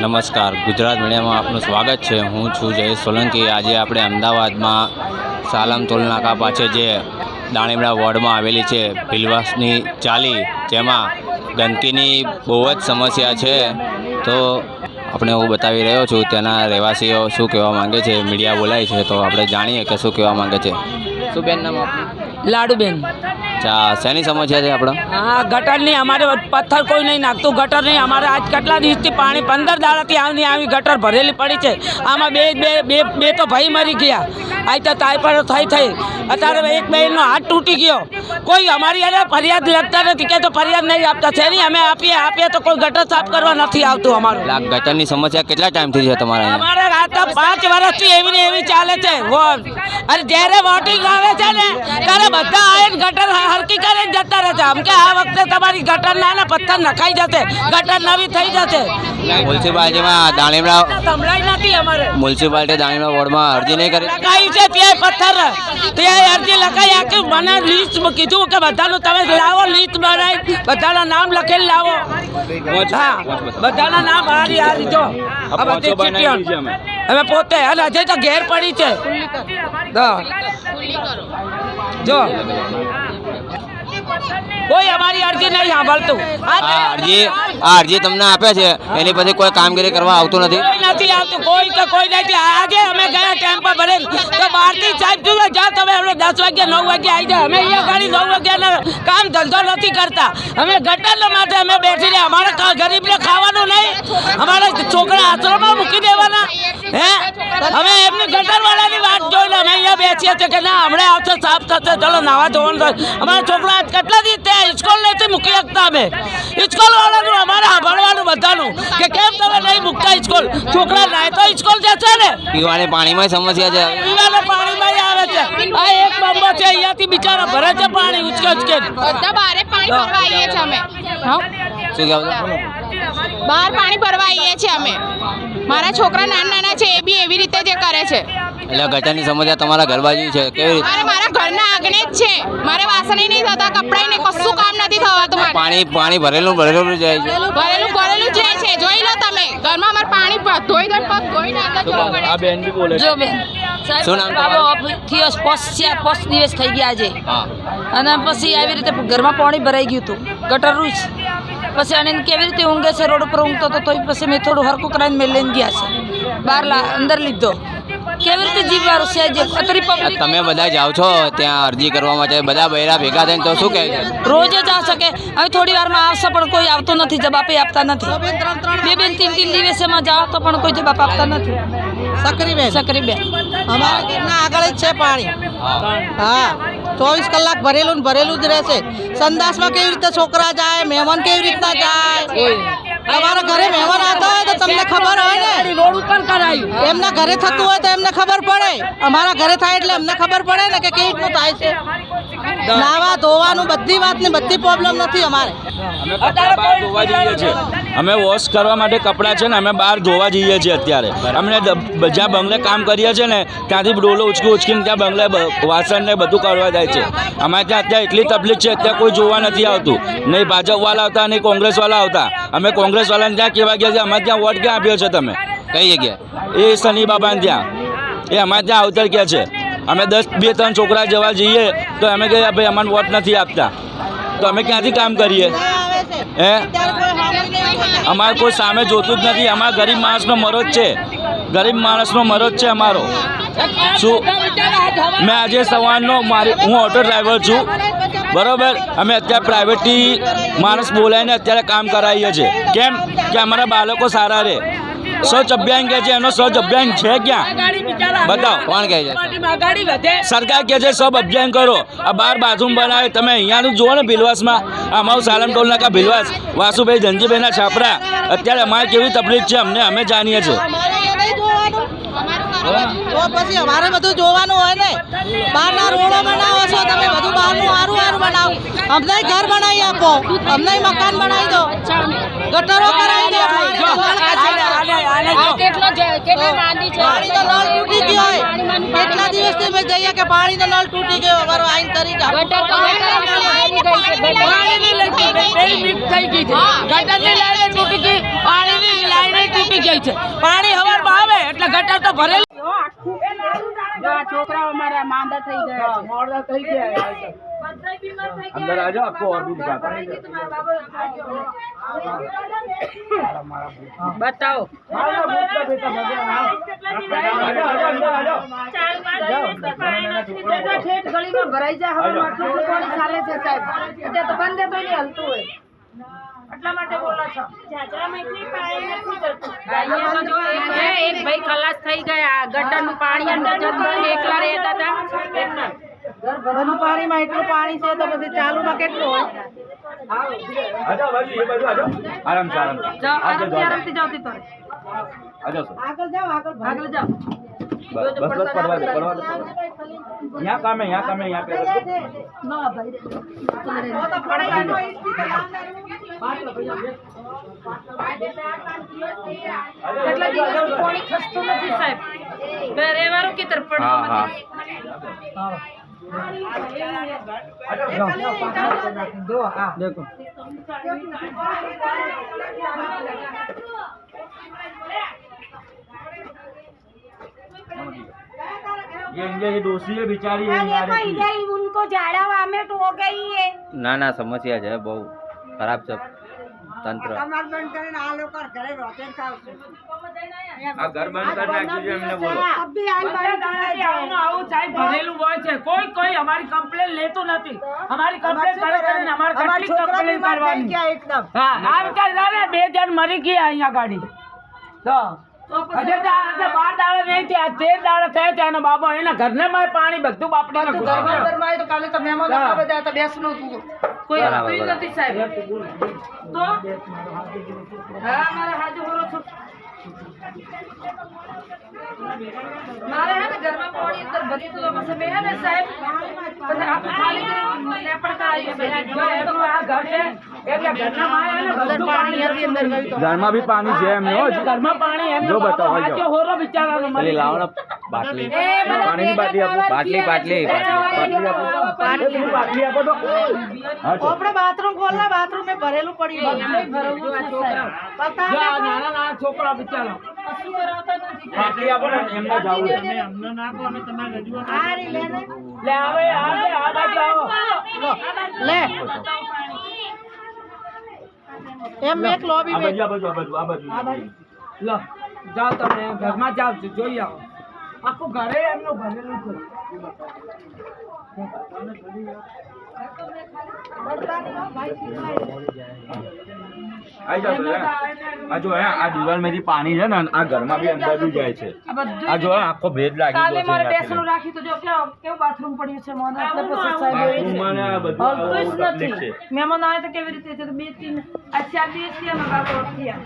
નમસ્કાર, ગુજરાત મીડિયામાં આપનું સ્વાગત છે। હું છું જયેશ સોલંકી। આજે આપણે અમદાવાદમાં સાલમ ટોલ નાકા પાસે જે દાણીમડા વોર્ડમાં આવેલી છે ભીલવાસની ચાલી, જેમાં ગંદકીની બહુ જ સમસ્યા છે। તો આપણે હું બતાવી રહ્યો છું, તેના રહેવાસીઓ શું કહેવા માંગે છે। મીડિયા બોલાય છે તો આપણે જાણીએ કે શું કહેવા માંગે છે। શું બેન નામ આપનું? લાડુબેન। અચ્છા, શેની સમસ્યા છે આપણે? हाँ, गटर नहीं, हमारे पत्थर कोई नहीं नाखतु। गटर नहीं, हमारे आज કેટલા દિવસથી પાણી 15 દાડાથી આવી ગટર ભરેલી પડી છે। આમાં બે તો ભાઈ મરી ગયા। આજ તો ટાઈફોઈડ થઈ અત્યારે એક બહેનનો હાથ તૂટી ગયો। કોઈ અમારી યાર ફરિયાદ લખતા નથી કે તો ફરિયાદ નહીં આપતા છે નહીં। અમે આપીએ તો કોઈ ગટર સાફ કરવા નથી આવતું અમારું। ગટરની સમસ્યા કેટલા ટાઈમથી છે તમારા અહીંયા? અમારે આ તો 5 વર્ષથી એવી ને એવી ચાલે છે। અરે જ્યારે વોટિંગ આવે છે ને ત્યારે બધા આવીને ગટર હરકી કરીને જતા રહે છે। આમ કે આ વખતે તમારી ગટર ના પથ્થર નખાઈ જશે, ગટર નવી થઈ જશે। મ્યુનિસિપાલિટીમાં દાણીમડા સંભળાઈ નથી અમારે। મ્યુનિસિપાલિટી દાણીમડા વોર્ડમાં અરજી નહીં કરી? લખાઈ છે ત્યાં પથ્થર, ત્યાં અરજી લખાઈ આખી મને લિસ્ટ કીધું કે બધાનું તમે લાવો, લિસ્ટ બનાવી બધાના નામ લખેલ લાવો। હા, બધાના નામ હારી જો આ બધી ચીઠીઓ અમે પોતે અને હજે તો ઘેર પડી છે। જો કોઈ અમારી અરજી નહીં સાંભળતું। આ અરજી તમને આપે છે, એની પછી કોઈ કામગીરી કરવા આવતું નથી? કોઈ નથી આવતું, કોઈ નથી। આજે અમે ગયા ટેમ્પો ભરે તો બહારથી સાહેબ જોવે જા તમે આપણે 10 વાગ્યા 9 વાગ્યા આવી જાય। અમે અહીંયા ગાડી 9 વાગ્યાના કામ ધંધો નથી કરતા। અમે ગટરના માટે અમે બેઠી રહ્યા। અમારા ગરીબને ખાવાનું નહીં, અમારા છોકરા આશ્રમમાં મૂકી દેવાના હે? અમે એમની ગટરવાળાની વાત જોઈને અમે અહીંયા બેસીએ છીએ કે ના હમણાં આવશે, સાફ થશે, ચલો નાવા ધોવાનું થશે। અમારા છોકરા કેટલા દિવસ સ્કૂલ નથી મૂકી શકતા। અમે સ્કૂલ વાળાનું અમારે સાંભળવાનું બધાનું કે કેમ તમે નહીં મૂકતા સ્કૂલ? છોકરા નાય તો સ્કૂલ જશે ને। પીવાની પાણીમાં સમસ્યા છે? પીવાના પાણીમાં આવે છે। આ એક બંબો છે, અહીંયાથી બિચારા ભરે છે પાણી ઉચકે બધા બહાર પાણી ભરવા આવીએ છીએ અમે। શું કહેવું? બહાર પાણી ભરવા આવીએ છીએ અમે। મારા છોકરા નાના છે, એ બી એવી રીતે જ કરે છે। એટલે ગટરની સમસ્યા તમારા ઘર બાજુ છે? કેવી રીતે? મારા ઘરના આંગણે જ છે। મારે વાસણ નહીં થતા, કપડાં ને કશું કામ નથી થવાતું। પાણી ભરેલું જાય છે? ભરેલું જ રહે છે, જોઈ લો તમે। ઘરમાં અમારે પાણી ધોઈ પગ ધોઈને આગળ જવું પડે। આ બેન બી બોલે જો બેન શું નામ તમારું? પોસ્ટ દિવસ થઈ ગયા છે હા, અને પછી આવી રીતે ઘરમાં પાણી ભરાઈ ગયું હતું ગટરનું જ। પછી અને કેવી રીતે ઊંઘે છે, રોડ ઉપર ઊંઘતો હતો તો પછી મેં થોડું હરકું કરાવીને મેં લઈને ગયા છે બહાર અંદર લીધો। કેવી રીતે જીવવાનું છે જે અત્યારે પબ્લિક? તમે બધા જાઓ છો ત્યાં અરજી કરવા માટે, બધા બૈરા ભેગા થઈને તો શું કહે છે? રોજ જ આવશે કે હવે થોડી વારમાં આવશે પણ કોઈ આવતું નથી, જવાબ આપતા નથી। બે 3 દિવસમાં જાઓ તો પણ કોઈ જવાબ આપતા નથી। સકરીબેન અમારા ઘરના આગળ જ છે પાણી। હા, 24 કલાક ભરેલું ને ભરેલું જ રહેશે। સંદાસમાં કેવી રીતે છોકરા જાય, મહેમાન કેવી રીતના જાય? તમારા ઘરે મહેમાન આવતા હોય તો તમને ખબર હોય ને, રોડ ઉપર કરાયું। એમના ઘરે થતું હોય તો એમને ખબર પડે। અમારા ઘરે થાય એટલે અમને ખબર પડે ને કે કેવી રીતનું થાય છે। નાવા ધોવાનું બધી વાત ને બધી પ્રોબ્લેમ નથી અમારે। ધોવા જઈએ છીએ અમે, વોશ કરવા માટે કપડાં છે ને અમે બહાર ધોવા જઈએ છીએ અત્યારે। અમને જ્યાં બંગલે કામ કરીએ છીએ ને ત્યાંથી ડોલો ઉચકીને ત્યાં બંગલે વાસણ ને બધું કરવા જાય છે। અમારે ત્યાં અત્યારે એટલી તકલીફ છે, અત્યારે કોઈ જોવા નથી આવતું। નહીં ભાજપવાળા આવતા, નહીં કોંગ્રેસવાળા આવતા। અમે કોંગ્રેસવાળાને ત્યાં કહેવા ગયા છે, અમારે ત્યાં વોટ ક્યાં આપ્યો છે તમે? કઈ જગ્યાએ? એ શનિ બાબાને ત્યાં, એ અમારે ત્યાં આવતર ગયા છે। અમે 2-3 છોકરા જવા જઈએ તો અમે કહીએ ભાઈ અમને વોટ નથી આપતા, તો અમે ક્યાંથી કામ કરીએ? હે, અમારે કોઈ સામે જોતું જ નથી। અમારા ગરીબ માણસનો મરો જ છે, ગરીબ માણસનો મરો જ છે અમારો। શું મેં આજે સવારનો હું ઓટો ડ્રાઈવર છું, બરાબર? અમે અત્યારે પ્રાઇવેટથી માણસ બોલાવીને અત્યારે કામ કરાવીએ છીએ। કેમ કે અમારા બાળકો સારા રહે। સ્વચ્છ અભિયાન કહે છે, એનો સ્વચ્છ અભિયાન છે ક્યાં? બતાવો, કોણ કહે છે? સરકાર કહે છે સબ અભિયાન કરો। આ 12 બાથરૂમ બનાવે, તમે અહીંયાનું જુઓ ને ભીલવાસમાં, અમારું સાલમ ટોલ નાકા ભીલવાસ, વાસુભાઈ ધનજીભાઈના છાપરા। અત્યારે અમારે કેવી તકલીફ છે અમે જાણીએ છીએ। તો પછી અમારે બધું જોવાનું હોય ને। બહારના રોડો બનાવો છો તમે, બધું બહારનું સારું બનાવો। અમને ઘર બનાવી આપો, અમને મકાન બનાવી દો, ગટરો કરાવી દો। પાણીનો નળ તૂટી ગયો હોય, કેટલા દિવસથી અમે જઈએ કે પાણીનો નળ તૂટી ગયો, અમારો આઈન કરી જાઓ। પાણીની લાઈન તૂટી ગઈ, ગટરની લાઈન તૂટી ગઈ, પાણીની લાઈન તૂટી ગઈ છે. પાણી હવારમાં આવે એટલે ગટર તો ભરેલી. છોકરાઓ અમારા માંદા થઈ ગયા अंदर आ जाओ, आपको और भी दिखाता हूँ। બતાવો ભરાઈ જાય હવે આટલું પાણી ચાલે છે સાહેબ એટલે તો બંધ તો નહીં હલતું હોય એટલા માટે બોલો છો એક ભાઈ ખલાસ થઈ ગયા ગટરનું પાણી અંદર જતું એકલા રહેતા હતા ઘરનું પાણીમાં એટલું પાણી છે તો પછી ચાલુમાં કેટલું હોય आ जाओ बाजू, ये बाजू आ जाओ, आराम से आराम से આરામથી જાવતી તો आ जाओ सर, આગળ જાઓ આગળ જાઓ बस बस बस पढ़वा दो यहाँ काम है, यहाँ काम है, यहाँ पे रख दो। ના ભાઈ તો પડાઈ ગયો કેટલા દિવસથી પાણી ખસતું નથી સાહેબ બે રહેવાનું કે તરફ हाँ हाँ દેખો ये दोषी है बेचारी है यहाँ रहती है। उनको झाड़ा वामेट हो गई है ના ના સમસ્યા છે બહુ ખરાબ છે તંત્ર આ ઘર બંધ કરી નાખ્યું છે એમને બોલો આવું સાહેબ ભરેલું હોય છે કોઈ અમારી કમ્પ્લેન લેતું નથી અમારી કમ્પ્લેન કરે છે ને અમારે કેટલી કમ્પ્લેન કરવાની હા આ વિચાર 2 જણ મરી ગયા અહીંયા ગાડી તો હજે તો આજે 12 દાડા નહીં થયા 13 દાડા થયા છે એના બાબા એના ઘરને માં પાણી બધું બાપડા ઘરમાં તો કાલે તો મહેમાનો હતા બધા હતા બેસનું હતું કોઈ બરાબર, હતું બરાબર. નથી સાહેબ તો હા મારા હાજુ હોરો છો મારે હે ને ઘરમાં પાણી અંદર ભરી તો પછી મેં હે ને સાહેબ પછી આખું ખાલી કરીને લેપડ કરાવી છે તો આ ઘર છે એટલે ઘરના માં એને બધું પાણી હતી અંદર ગયું તો ઘરમાં भी पानी है एमने हो ઘરમાં પાણી એમ જો બતાવો, આજે જો. હોરો બિચારાનો પેલી મરી લાવો ને બાટલી पानी की बाटली आपको બાટલી બાટલી બાટલી बाटली आपको तो हाँ चलो। આપણે બાથરૂમ ખોલના બાથરૂમ में ભરેલું પડ્યું જો આ નાના છોકરા બિચારા કશું કરાવતા નથી बाटली आपको ना एमने जाओ આ રી લે ને લે આવે આ બાજુ આવો લે એમ એક લોબી आ में बाजू आ बाजू आ बाजू आ बाजू લો જાઓ તમે ઘરમાં જાઓ જોઈ આવો આખું ઘરે એમનું ભરેલું છે आई जाओ सर आ जो है आ दीवार में भी पानी है ना आ घर में भी अंदर भी जाए छे આ બધું आ जो है आखो भेद लागी કાલે दो મારે छे બેસનું રાખી તો જો કેવું બાથરૂમ પડ્યું છે મને એટલે પછી સાહેબ बाथरूम में आ બધું હલતું જ તકલીફ છે નથી મહેમાન આવે તો કેવી રીતે છે તો 2-3 આ 4 દિવસ થયા ને બાપો થયા